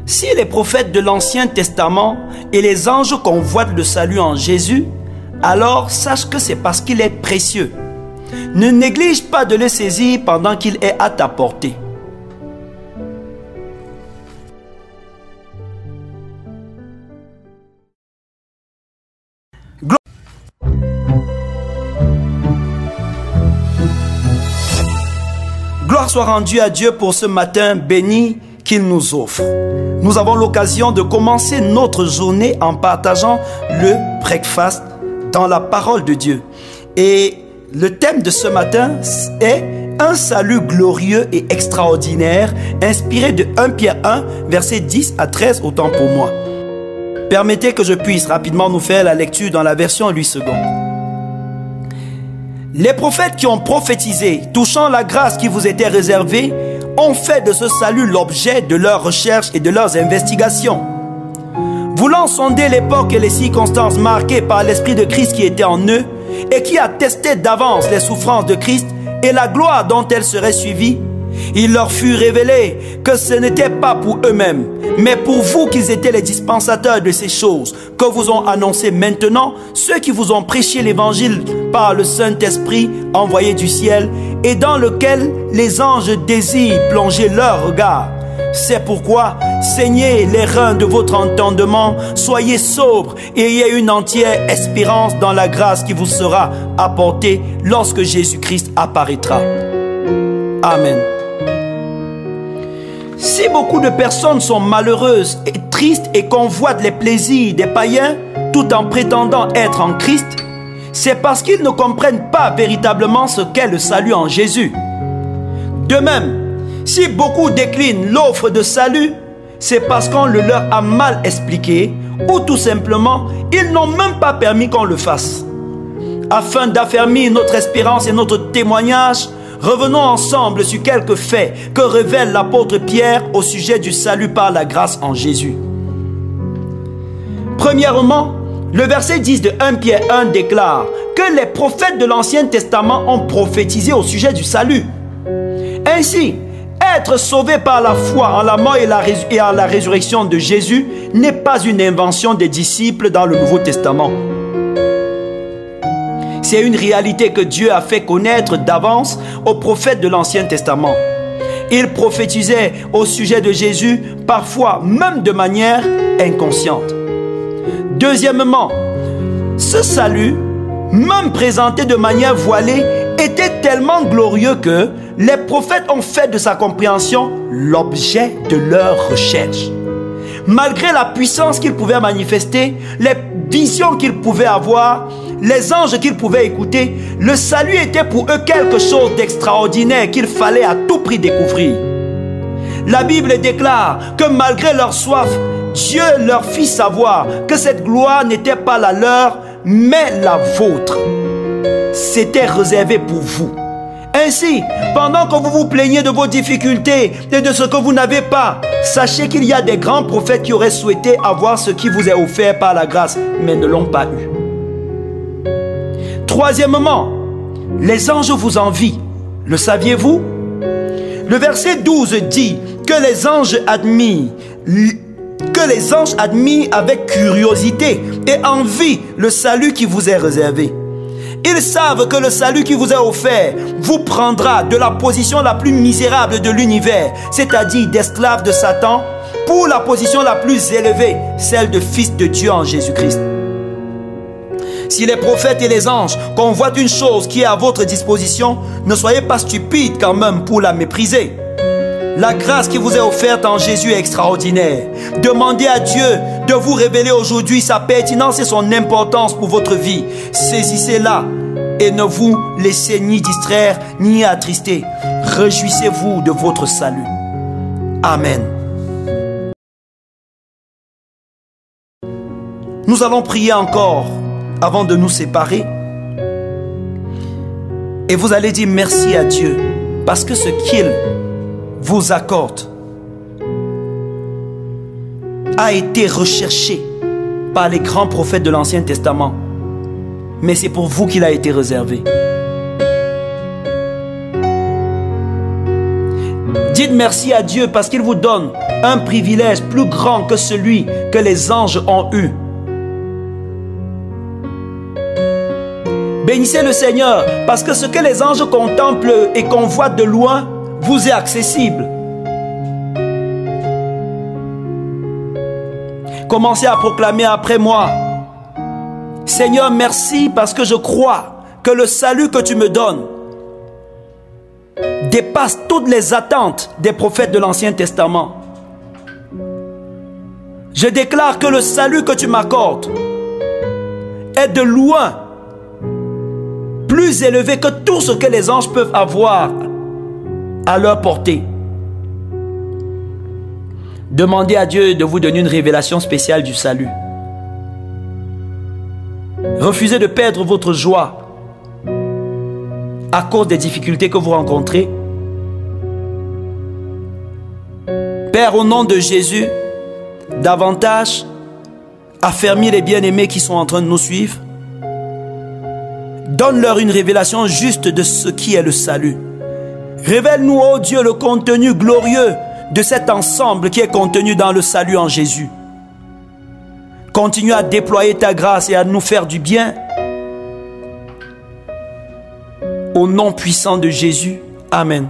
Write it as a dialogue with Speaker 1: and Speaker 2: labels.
Speaker 1: Si les prophètes de l'Ancien Testament et les anges convoitent le salut en Jésus, alors sache que c'est parce qu'il est précieux. Ne néglige pas de le saisir pendant qu'il est à ta portée. Gloire soit rendue à Dieu pour ce matin béni qu'il nous offre. Nous avons l'occasion de commencer notre journée en partageant le breakfast dans la parole de Dieu. Et le thème de ce matin est un salut glorieux et extraordinaire inspiré de 1 Pierre 1, versets 10 à 13, autant pour moi. Permettez que je puisse rapidement nous faire la lecture dans la version Louis II. Les prophètes qui ont prophétisé touchant la grâce qui vous était réservée ont fait de ce salut l'objet de leurs recherches et de leurs investigations. Voulant sonder l'époque et les circonstances marquées par l'Esprit de Christ qui était en eux et qui attestait d'avance les souffrances de Christ et la gloire dont elles seraient suivies, il leur fut révélé que ce n'était pas pour eux-mêmes, mais pour vous qu'ils étaient les dispensateurs de ces choses que vous ont annoncées maintenant ceux qui vous ont prêché l'évangile par le Saint-Esprit envoyé du ciel et dans lequel les anges désirent plonger leur regard. C'est pourquoi saignez les reins de votre entendement, soyez sobres et ayez une entière espérance dans la grâce qui vous sera apportée lorsque Jésus-Christ apparaîtra. Amen. Si beaucoup de personnes sont malheureuses et tristes et convoitent les plaisirs des païens tout en prétendant être en Christ, c'est parce qu'ils ne comprennent pas véritablement ce qu'est le salut en Jésus. De même, si beaucoup déclinent l'offre de salut, c'est parce qu'on le leur a mal expliqué ou tout simplement, ils n'ont même pas permis qu'on le fasse. Afin d'affermir notre espérance et notre témoignage, revenons ensemble sur quelques faits que révèle l'apôtre Pierre au sujet du salut par la grâce en Jésus. Premièrement, le verset 10 de 1 Pierre 1 déclare que les prophètes de l'Ancien Testament ont prophétisé au sujet du salut. Ainsi, être sauvé par la foi en la mort et en la résurrection de Jésus n'est pas une invention des disciples dans le Nouveau Testament. C'est une réalité que Dieu a fait connaître d'avance aux prophètes de l'Ancien Testament. Ils prophétisaient au sujet de Jésus, parfois même de manière inconsciente. Deuxièmement, ce salut, même présenté de manière voilée, était tellement glorieux que les prophètes ont fait de sa compréhension l'objet de leur recherche. Malgré la puissance qu'ils pouvaient manifester, les visions qu'ils pouvaient avoir, les anges qu'ils pouvaient écouter, le salut était pour eux quelque chose d'extraordinaire qu'il fallait à tout prix découvrir. La Bible déclare que malgré leur soif, Dieu leur fit savoir que cette gloire n'était pas la leur, mais la vôtre. C'était réservé pour vous. Ainsi, pendant que vous vous plaignez de vos difficultés et de ce que vous n'avez pas, sachez qu'il y a des grands prophètes qui auraient souhaité avoir ce qui vous est offert par la grâce, mais ne l'ont pas eu. Troisièmement, les anges vous envient. Le saviez-vous? Le verset 12 dit que les anges admirent avec curiosité et envient le salut qui vous est réservé. Ils savent que le salut qui vous est offert vous prendra de la position la plus misérable de l'univers, c'est-à-dire d'esclave de Satan, pour la position la plus élevée, celle de fils de Dieu en Jésus-Christ. Si les prophètes et les anges convoitent une chose qui est à votre disposition, ne soyez pas stupides quand même pour la mépriser. La grâce qui vous est offerte en Jésus est extraordinaire. Demandez à Dieu de vous révéler aujourd'hui sa pertinence et son importance pour votre vie. Saisissez-la et ne vous laissez ni distraire ni attrister. Réjouissez-vous de votre salut. Amen. Nous allons prier encore avant de nous séparer. Et vous allez dire merci à Dieu parce que ce qu'il vous accorde a été recherché par les grands prophètes de l'Ancien Testament, mais c'est pour vous qu'il a été réservé. Dites merci à Dieu parce qu'il vous donne un privilège plus grand que celui que les anges ont eu. Bénissez le Seigneur parce que ce que les anges contemplent et convoitent de loin vous est accessible. Commencez à proclamer après moi: Seigneur, merci parce que je crois que le salut que tu me donnes dépasse toutes les attentes des prophètes de l'Ancien Testament. Je déclare que le salut que tu m'accordes est de loin plus élevé que tout ce que les anges peuvent avoir à leur portée. Demandez à Dieu de vous donner une révélation spéciale du salut. Refusez de perdre votre joie à cause des difficultés que vous rencontrez. Père, au nom de Jésus, davantage affermis les bien-aimés qui sont en train de nous suivre. Donne-leur une révélation juste de ce qui est le salut. Révèle-nous, ô Dieu, le contenu glorieux de cet ensemble qui est contenu dans le salut en Jésus. Continue à déployer ta grâce et à nous faire du bien. Au nom puissant de Jésus, Amen.